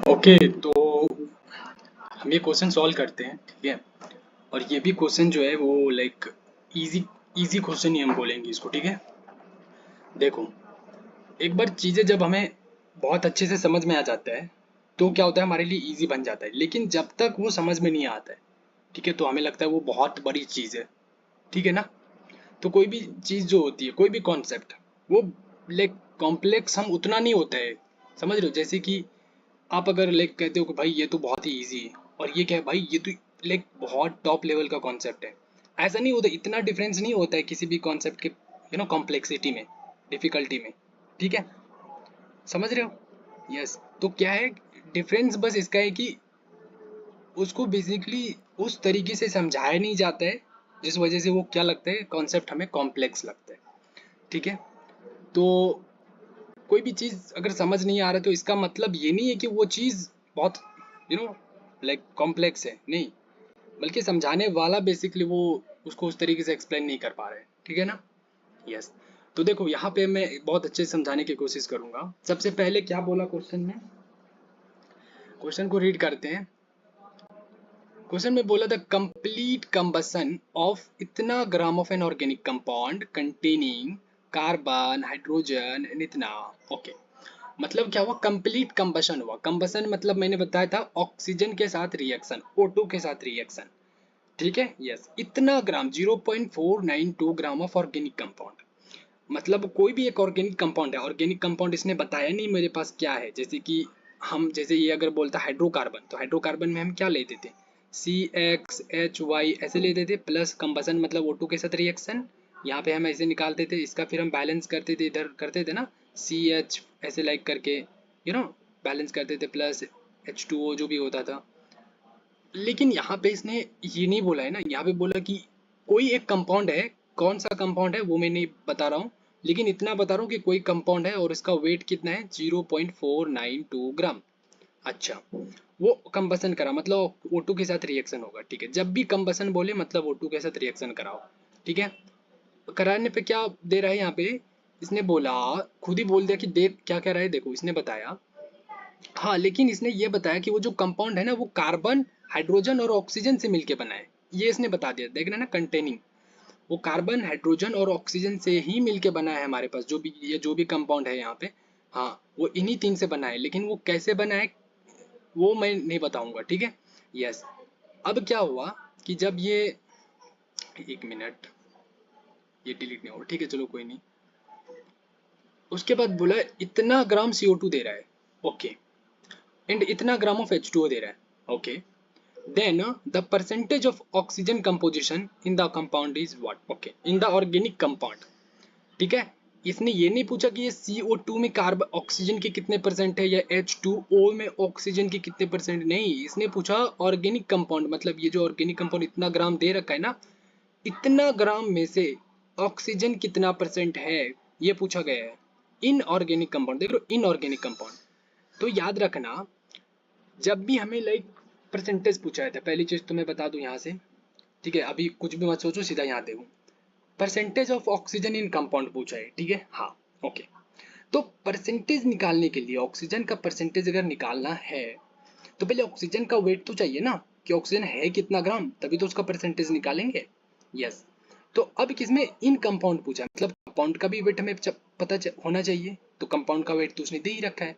Okay, तो हम ये क्वेश्चन सॉल्व करते हैं, ठीक है। और ये भी क्वेश्चन जो है वो लाइक इजी इजी क्वेश्चन ही हम बोलेंगे इसको, ठीक है। देखो, एक बार चीज़ें जब हमें बहुत अच्छे से समझ में आ जाता है तो क्या होता है, हमारे लिए इजी बन जाता है। लेकिन जब तक वो समझ में नहीं आता है, ठीक है, तो हमें लगता है वो बहुत बड़ी चीज़ है, ठीक है ना। तो कोई भी चीज़ जो होती है, कोई भी कॉन्सेप्ट, वो लाइक कॉम्प्लेक्स हम उतना नहीं होता है, समझ रहे हो। जैसे कि आप अगर लाइक कहते हो कि भाई ये तो बहुत ही इजी है, और ये क्या है भाई, ये तो लाइक बहुत टॉप लेवल का कॉन्सेप्ट है। ऐसा नहीं होता, इतना डिफरेंस नहीं होता है किसी भी कॉन्सेप्ट के कॉम्प्लेक्सिटी में, डिफिकल्टी में, ठीक है। समझ रहे हो। यस। तो क्या है, डिफरेंस बस इसका है कि उसको बेसिकली उस तरीके से समझाया नहीं जाता है जिस वजह से वो क्या लगता है, कॉन्सेप्ट हमें कॉम्प्लेक्स लगता है, ठीक है। तो कोई भी चीज़ अगर समझ नहीं आ रहा तो इसका मतलब ये नहीं है कि वो चीज़ बहुत लाइक कॉम्प्लेक्स है, नहीं। बल्कि समझाने वाला बेसिकली वो उसको उस तरीके से एक्सप्लेन नहीं कर पा रहे हैं, ठीक है ना। यस। तो देखो, यहाँ पे मैं बहुत अच्छे से समझाने की कोशिश करूंगा। सबसे पहले क्या बोला क्वेश्चन में, क्वेश्चन को रीड करते हैं। क्वेश्चन में बोला था कंप्लीट कंबसन ऑफ इतना gram of an organic compound containing carbon hydrogen and इतना। ओके, मतलब क्या हुआ, कंप्लीट कंबशन हुआ। कंबशन मतलब मैंने बताया था ऑक्सीजन के साथ रिएक्शन, O2 के साथ रिएक्शन, ठीक है। यस, इतना ग्राम 0.492 ग्राम ऑफ ऑर्गेनिक कंपाउंड, मतलब कोई भी एक ऑर्गेनिक कंपाउंड है। ऑर्गेनिक कंपाउंड इसने बताया नहीं मेरे पास क्या है। जैसे कि हम, जैसे ये अगर बोलता हाइड्रोकार्बन, तो हाइड्रोकार्बन में हम क्या लेते थे, CXHY ऐसे लेते थे, प्लस कंबसन मतलब O2 के साथ रिएक्शन, यहाँ पे हम ऐसे निकालते थे इसका, फिर हम बैलेंस करते थे, इधर करते थे ना, CH ऐसे लाइक करके, बैलेंस करते थे, प्लस H2O जो भी होता था। लेकिन यहाँ पे इसने ये नहीं बोला है ना, यहाँ पे बोला कि कोई एक कंपाउंड है। कौन सा कंपाउंड है वो मैं नहीं बता रहा हूँ, लेकिन इतना बता रहा हूँ कि कोई कंपाउंड है और इसका वेट कितना है, 0.492 ग्राम। अच्छा, वो कंबसन करा मतलब O2 के साथ रिएक्शन होगा, ठीक है। जब भी कंबसन बोले मतलब O2 के साथ रिएक्शन कराओ, ठीक है। कराने पे क्या दे रहा है यहाँ पे, इसने बोला, खुद ही बोल दिया कि देख क्या कह रहा है, देखो इसने बताया। हाँ, लेकिन इसने ये बताया कि वो जो कंपाउंड है ना, वो कार्बन हाइड्रोजन और ऑक्सीजन से मिलके बना है। ये इसने बता दिया, देख रहे हैं ना, कंटेनिंग, वो कार्बन हाइड्रोजन और ऑक्सीजन से ही मिलके बना है हमारे पास, जो भी कंपाउंड है यहाँ पे। हाँ, वो इन्हीं तीन से बना है, लेकिन वो कैसे बना है वो मैं नहीं बताऊंगा, ठीक है। यस। अब क्या हुआ कि जब ये, एक मिनट, ये डिलीट नहीं होगा, ठीक है, चलो कोई नहीं। उसके बाद बोला इतना ग्राम CO2 दे रहा है, ओके, एंड इतना ग्राम ऑफ H2O दे रहा है, okay. Then the percentage of oxygen composition in the compound is what? Okay, in the organic compound, ठीक है। इसने ये नहीं पूछा कि ये CO2 में कार्बन ऑक्सीजन के कितने परसेंट है या H2O में ऑक्सीजन के कितने परसेंट, नहीं। इसने पूछा ऑर्गेनिक कंपाउंड, मतलब ये जो ऑर्गेनिक कंपाउंड इतना ग्राम दे रखा है ना, इतना ग्राम में से ऑक्सीजन कितना परसेंट है, ये पूछा गया है। इन ऑर्गेनिक कंपाउंड, देख लो, इन ऑर्गेनिक कंपाउंड। तो याद रखना, जब भी हमें लाइक परसेंटेज पूछा है, पहली चीज तो मैं बता दूं यहाँ से, ठीक है। अभी कुछ भी मत सोचो, सीधा यहाँ देखो, percentage of oxygen in compound पूछा है, ठीक है। हाँ, ओके। तो परसेंटेज निकालने के लिए, ऑक्सीजन का परसेंटेज अगर निकालना है तो पहले ऑक्सीजन का वेट तो चाहिए ना, कि ऑक्सीजन है कितना ग्राम, तभी तो उसका परसेंटेज निकालेंगे। यस। तो अब किसमें, इन कंपाउंड पूछा, मतलब कंपाउंड का भी वेट हमें होना चाहिए, तो कंपाउंड का वेट तो उसने दे ही रखा है।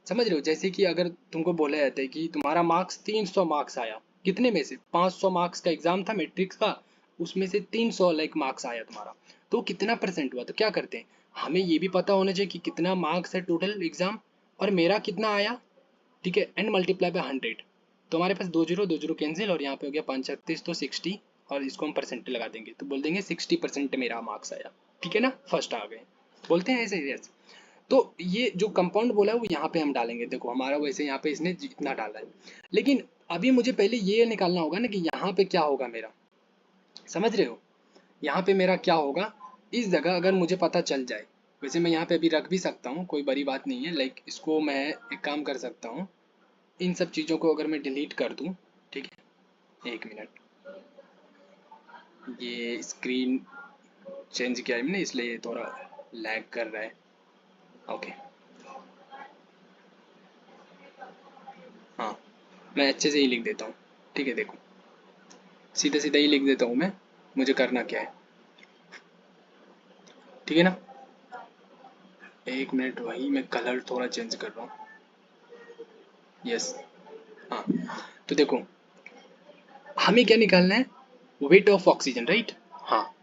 समझ रहे हो। जैसे कि अगर तुमको बोला जाता है कि तुम्हारा मार्क्स 300 मार्क्स आया, कितने में से, 500 मार्क्स का एग्जाम था मैट्रिक्स का, उसमें से 300 लाइक मार्क्स आया तुम्हारा, तो कितना परसेंट हुआ, तो क्या करते हैं, हमें ये भी पता होना चाहिए कि कितना मार्क्स है टोटल एग्जाम, और मेरा कितना आया, ठीक है, एंड मल्टीप्लाई बाय 100। तो हमारे पास दो जीरो कैंसिल, और यहाँ पे हो गया 5 तो 60, और इसको हम परसेंट लगा देंगे तो बोल देंगे 60% मेरा मार्क्स आया, ठीक है ना, फर्स्ट आ गए, बोलते हैं ऐसे। यस। तो ये जो कंपाउंड बोला है वो यहाँ पे हम डालेंगे, देखो हमारा वैसे यहाँ पे इसने जितना डाला है। लेकिन अभी मुझे पहले ये निकालना होगा ना कि यहाँ पे क्या होगा मेरा, समझ रहे हो। यहाँ पे मेरा क्या होगा, इस जगह अगर मुझे पता चल जाए, वैसे मैं यहाँ पे अभी रख भी सकता हूँ, कोई बड़ी बात नहीं है, लाइक इसको मैं एक काम कर सकता हूँ, इन सब चीज़ों को अगर मैं डिलीट कर दूँ, ठीक है, एक मिनट, ये स्क्रीन चेंज किया है मैंने इसलिए ये थोड़ा लैग कर रहा है, ओके। मैं अच्छे से ही लिख देता हूँ, ठीक है। देखो सीधा सीधा ही लिख देता हूँ मैं, मुझे करना क्या है, ठीक है ना। एक मिनट, वही मैं कलर थोड़ा चेंज कर रहा हूँ। यस, हाँ। तो देखो हमें क्या निकालना है, वेट ऑफ ऑक्सीजन, राइट। हाँ,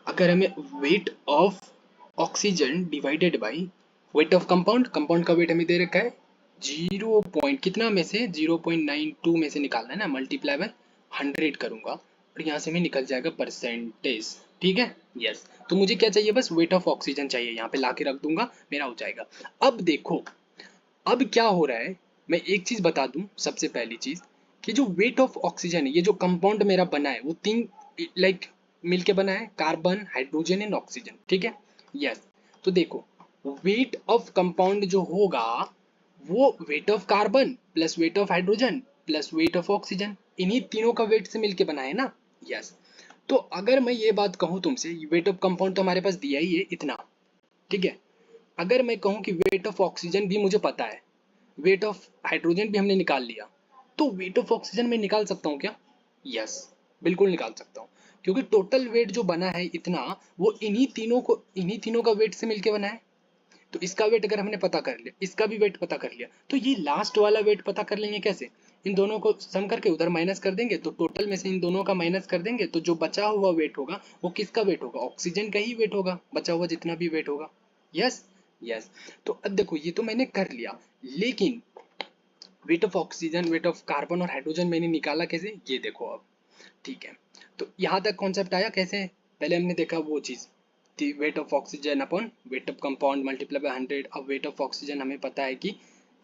अगर हमें wait of oxygen divided by wait of compound, compound का वेट हमें दे रखा है 0 कितना में से 0.92 में से निकालना है ना, मल्टीप्लाई बाय 100 करूंगा और यहाँ से हमें निकल जाएगा परसेंटेज, ठीक है। यस, तो मुझे क्या चाहिए, बस वेट ऑफ ऑक्सीजन चाहिए, यहाँ पे लाके रख दूंगा, मेरा हो जाएगा। अब देखो अब क्या हो रहा है, मैं एक चीज बता दूं, सबसे पहली चीज कि जो वेट ऑफ ऑक्सीजन है, ये जो कंपाउंड मेरा बना है वो तीन लाइक मिलके बना है, कार्बन हाइड्रोजन एंड ऑक्सीजन, ठीक है। यस, तो देखो वेट ऑफ कंपाउंड जो होगा वो weight of carbon plus weight of hydrogen plus wait of oxygen, इन्हीं तीनों का वेट से मिलके बना है ना। यस, तो अगर मैं ये बात कहूँ तुमसे, वेट ऑफ कंपाउंड तो हमारे पास दिया ही है इतना, ठीक है। अगर मैं कहूँ कि वेट ऑफ ऑक्सीजन भी मुझे पता है, वेट ऑफ हाइड्रोजन भी हमने निकाल लिया, तो वेट ऑफ ऑक्सीजन में निकाल सकता हूँ क्या? यस, बिल्कुल निकाल सकता हूँ, क्योंकि टोटल वेट जो बना है इतना, वो इन्हीं तीनों का वेट से मिलके बना है। तो इसका वेट अगर हमने पता कर लिया, इसका भी वेट पता कर लिया, तो ये लास्ट वाला वेट पता कर लेंगे कैसे, इन दोनों को सम करके उधर माइनस कर देंगे, तो टोटल में से इन दोनों का माइनस कर देंगे, तो जो बचा हुआ वेट होगा वो किसका वेट होगा, ऑक्सीजन का ही वेट होगा, बचा हुआ जितना भी वेट होगा। यस, यस, तो अब देखो ये तो मैंने कर लिया, लेकिन wait of oxygen, weight of carbon और हाइड्रोजन मैंने निकाला कैसे, ये देखो अब, ठीक है। तो यहाँ तक कॉन्सेप्ट आया कैसे, पहले हमने देखा वो चीज़, weight of oxygen upon weight of compound multiply by 100। अब वेट ऑफ ऑक्सीजन हमें पता है कि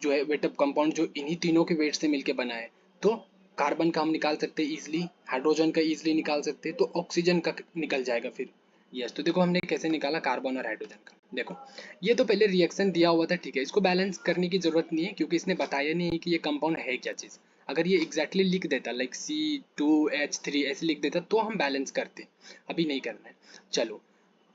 जो है वेट ऑफ कंपाउंड जो इन्हीं तीनों के वेट से मिलके बना है, तो कार्बन का हम निकाल सकते हैं इजिली, हाइड्रोजन का इजिली निकाल सकते हैं, तो ऑक्सीजन का निकल जाएगा फिर। यस, तो देखो हमने कैसे निकाला कार्बन और हाइड्रोजन का, देखो ये तो पहले रिएक्शन दिया हुआ था, ठीक है, इसको बैलेंस करने की जरूरत नहीं है क्योंकि इसने बताया नहीं है कि ये कंपाउंड है क्या चीज़। अगर ये एग्जैक्टली लिख देता लाइक C2H3 ऐसे लिख देता तो हम बैलेंस करते, अभी नहीं करना है। चलो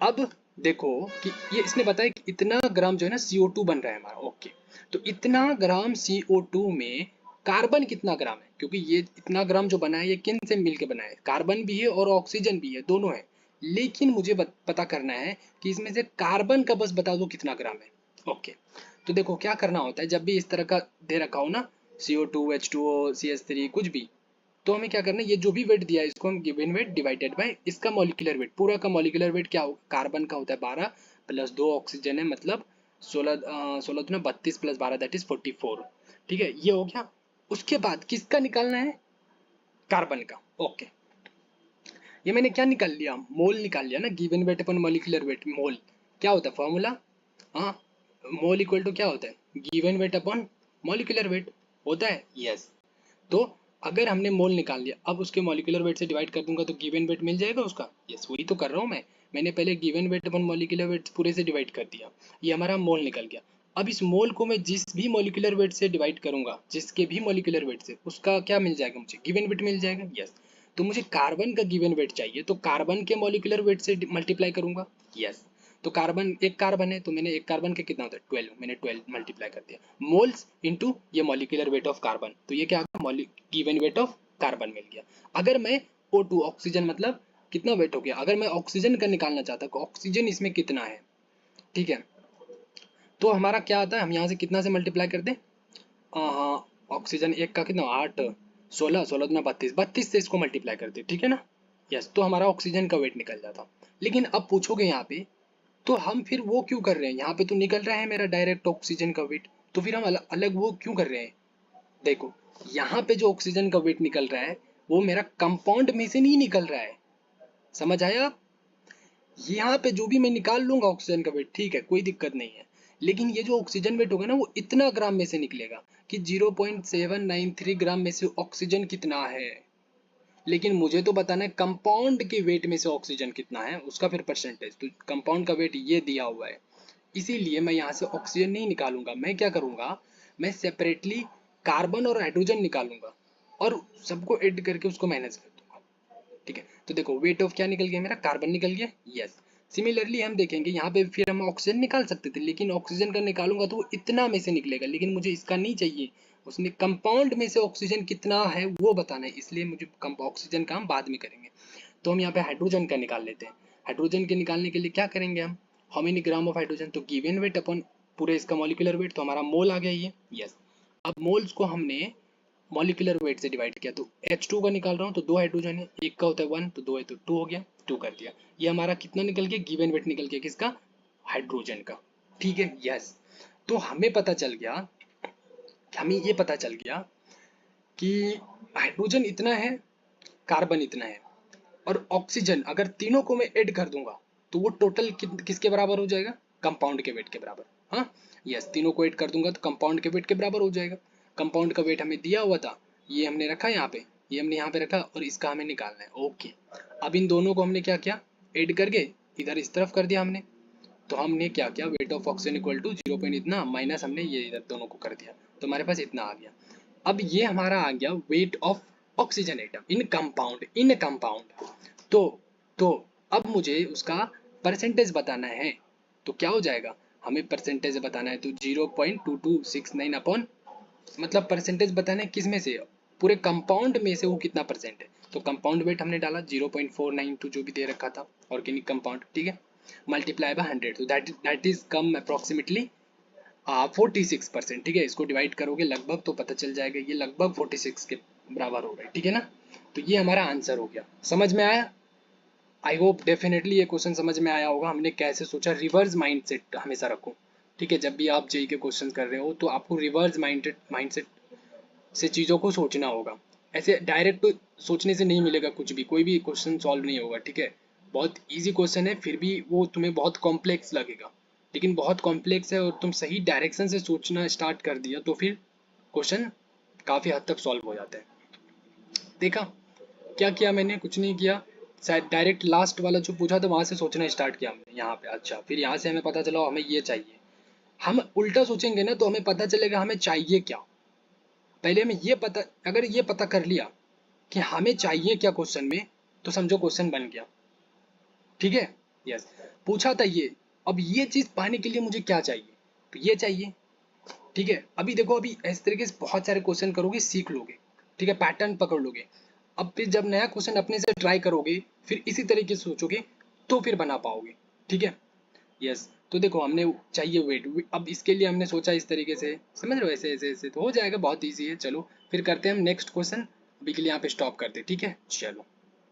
अब देखो कि ये इसने बताया कि इतना ग्राम जो है ना CO2 बन रहा है हमारा, ओके। तो इतना ग्राम CO2 में कार्बन कितना ग्राम है, क्योंकि ये इतना ग्राम जो बना है ये किन से मिलके बना है, कार्बन भी है और ऑक्सीजन भी है, दोनों है। लेकिन मुझे पता करना है कि इसमें से कार्बन का बस बता दो कितना ग्राम है, ओके। तो देखो क्या करना होता है, जब भी इस तरह का दे रखा हो ना, CO2 H2O CH3 कुछ भी, तो हमें क्या करना है, ये जो भी वेट दिया है इसको हम गिवन वेट डिवाइडेड बाय इसका मॉलिक्यूलर वेट, पूरा का मॉलिक्यूलर वेट क्या होगा, कार्बन का होता है 12 प्लस 2 ऑक्सीजन है, मतलब 16 तो ना 32 प्लस 12 दैट इज 44, ठीक है, ये हो गया। उसके बाद किसका निकालना है, कार्बन का, ओके। ये मैंने क्या निकाल लिया, मोल निकाल लिया ना, गिवन वेट अपन मॉलिक्यूलर वेट, मोल क्या होता है फॉर्मूला, हाँ, मोल इक्वल टू क्या होता है, given weight upon molecular weight होता है। यस, तो अगर हमने मोल निकाल लिया, अब उसके मॉलिक्यूलर वेट से डिवाइड कर दूंगा तो गिवन वेट मिल जाएगा उसका। यस, वही तो कर रहा हूँ मैं, मैंने पहले गिवन वेट अपन मॉलिक्यूलर वेट पूरे से डिवाइड कर दिया, ये हमारा मोल निकल गया। अब इस मोल को मैं जिस भी मॉलिक्यूलर वेट से डिवाइड करूंगा, जिसके भी मॉलिक्यूलर वेट से, उसका क्या मिल जाएगा, मुझे गिवन वेट मिल जाएगा। यस, तो मुझे कार्बन का गिवन वेट चाहिए, तो कार्बन के मॉलिक्यूलर वेट से मल्टीप्लाई करूंगा। यस, तो कार्बन, एक कार्बन है तो मैंने एक कार्बन के कितना होता है 12, मैंने 12 मल्टीप्लाई कर दिया, मोल्स इनटू ये मॉलिक्यूलर वेट ऑफ कार्बन, तो ये क्या आ गया, गिवन वेट ऑफ कार्बन मिल गया। अगर मैं O2 ऑक्सीजन मतलब कितना वेट हो गया, अगर मैं ऑक्सीजन का निकालना चाहता हूँ ऑक्सीजन इसमें कितना है, ठीक है, तो हमारा क्या आता है, हम यहाँ से कितना से मल्टीप्लाई कर दें, हाँ, ऑक्सीजन एक का कितना 8, 16, 16 दूना 32, 32 से इसको मल्टीप्लाई कर दे, ठीक है ना। यस, तो हमारा ऑक्सीजन का वेट निकल जाता। लेकिन अब पूछोगे यहाँ पे, तो हम फिर वो क्यों कर रहे हैं, यहाँ पे तो निकल रहा है मेरा डायरेक्ट ऑक्सीजन का वेट, तो फिर हम अलग अलग वो क्यों कर रहे हैं, देखो यहाँ पे जो ऑक्सीजन का वेट निकल रहा है वो मेरा कंपाउंड में से नहीं निकल रहा है, समझ आया। यहाँ पे जो भी मैं निकाल लूंगा ऑक्सीजन का वेट, ठीक है, कोई दिक्कत नहीं है, लेकिन ये जो ऑक्सीजन वेट होगा ना वो इतना ग्राम में से निकलेगा कि 0.793 ग्राम में से ऑक्सीजन कितना है। लेकिन मुझे तो बताना है कंपाउंड के वेट में से ऑक्सीजन कितना है, उसका फिर परसेंटेज, तो कंपाउंड का वेट ये दिया हुआ है, इसीलिए मैं यहाँ से ऑक्सीजन नहीं निकालूंगा, मैं क्या करूंगा, मैं सेपरेटली कार्बन और हाइड्रोजन निकालूंगा और सबको ऐड करके उसको माइनस कर दूंगा, ठीक है। तो देखो वेट ऑफ क्या निकल गया मेरा, कार्बन निकल गया। यस, सिमिलरली हम देखेंगे यहाँ पे फिर हम ऑक्सीजन निकाल सकते थे, लेकिन ऑक्सीजन का निकालूंगा तो वो इतना में से निकलेगा, लेकिन मुझे इसका नहीं चाहिए, उसने कंपाउंड में से ऑक्सीजन कितना है वो बताना है, इसलिए मुझे ऑक्सीजन का हम बाद में करेंगे। तो हम यहाँ पे हाइड्रोजन का निकाल लेते हैं। हाइड्रोजन के निकालने के लिए क्या करेंगे हम, how many gram of hydrogen, तो गिवन वेट अपन पूरे इसका मॉलिक्यूलर वेट, तो हमारा मोल आ गया ये, यस। अब मोल्स को हमने मॉलिक्यूलर वेट से डिवाइड किया, तो H2 का निकाल रहा हूँ तो 2 हाइड्रोजन है, एक का होता है 1 तो 2 है तो 2 हो गया, 2 कर दिया। ये हमारा कितना निकल गया, गिवन वेट निकल गया किसका, हाइड्रोजन का, ठीक है, यस। तो हमें पता चल गया, हमें ये पता चल गया कि हाइड्रोजन इतना है, कार्बन इतना है, और ऑक्सीजन अगर तीनों को मैं ऐड कर दूंगा तो वो टोटल किसके बराबर हो जाएगा, कंपाउंड के वेट के बराबर। हाँ यस, तीनों को ऐड कर दूंगा तो कंपाउंड के वेट के बराबर हो जाएगा। कंपाउंड का वेट हमें दिया हुआ था, ये हमने रखा यहाँ पे, ये हमने यहाँ पे रखा, और इसका हमें निकालना है, ओके। अब इन दोनों को हमने क्या किया, ऐड करके इधर इस तरफ कर दिया हमने, तो हमने क्या किया, weight of oxygen equal to 0 point इतना माइनस हमने ये इधर दोनों को कर दिया, तो हमारे पास इतना आ गया। अब ये हमारा आ गया wait of oxygen atom in compound. तो तो अब मुझे उसका परसेंटेज बताना है, तो क्या हो जाएगा, हमें परसेंटेज बताना है तो 0.2269 अपॉन, मतलब परसेंटेज बताना है किस में से, पूरे कंपाउंड में से वो कितना परसेंट है, तो कंपाउंड वेट हमने डाला 0.492 जो भी दे रखा था ऑर्गेनिक कंपाउंड, ठीक है, मल्टीप्लाई बाय 100, तो दैट इज कम अप्रोक्सीमेटली 46%, ठीक है। इसको डिवाइड करोगे लगभग तो पता चल जाएगा, ये लगभग 46 के बराबर हो गए, ठीक है ना। तो ये हमारा आंसर हो गया, समझ में आया, आई होप डेफिनेटली ये क्वेश्चन समझ में आया होगा। हमने कैसे सोचा, रिवर्स माइंडसेट हमेशा रखो, ठीक है, जब भी आप जेई के क्वेश्चन कर रहे हो तो आपको रिवर्स माइंडसेट से चीज़ों को सोचना होगा, ऐसे डायरेक्ट सोचने से नहीं मिलेगा कुछ भी, कोई भी क्वेश्चन सॉल्व नहीं होगा, ठीक है। बहुत इजी क्वेश्चन है फिर भी वो तुम्हें बहुत कॉम्प्लेक्स लगेगा, लेकिन बहुत कॉम्प्लेक्स है और तुम सही डायरेक्शन से सोचना स्टार्ट कर दिया तो फिर क्वेश्चन काफ़ी हद तक सॉल्व हो जाता है। देखा क्या किया मैंने, कुछ नहीं किया, शायद डायरेक्ट लास्ट वाला जो पूछा था वहां से सोचना स्टार्ट किया हमने यहाँ पे, अच्छा फिर यहाँ से हमें पता चला हमें ये चाहिए। हम उल्टा सोचेंगे ना तो हमें पता चलेगा हमें चाहिए क्या, पहले हमें ये पता, अगर ये पता कर लिया कि हमें चाहिए क्या क्वेश्चन में, तो समझो क्वेश्चन बन गया, ठीक है, यस। पूछा था ये, अब ये चीज पाने के लिए मुझे क्या चाहिए, तो ये चाहिए, ठीक है। अभी देखो, अभी इस तरीके से बहुत सारे क्वेश्चन करोगे, सीख लोगे, ठीक है, पैटर्न पकड़ लोगे। अब फिर जब नया क्वेश्चन अपने से ट्राई करोगे, फिर इसी तरीके से सोचोगे, तो फिर बना पाओगे, ठीक है, यस। तो देखो हमने चाहिए वेट, अब इसके लिए हमने सोचा इस तरीके से, समझ रहे हो, ऐसे ऐसे ऐसे तो हो जाएगा, बहुत ईजी है। चलो फिर करते हैं हम नेक्स्ट क्वेश्चन, अभी के लिए यहाँ पे स्टॉप करते हैं, ठीक है, चलो।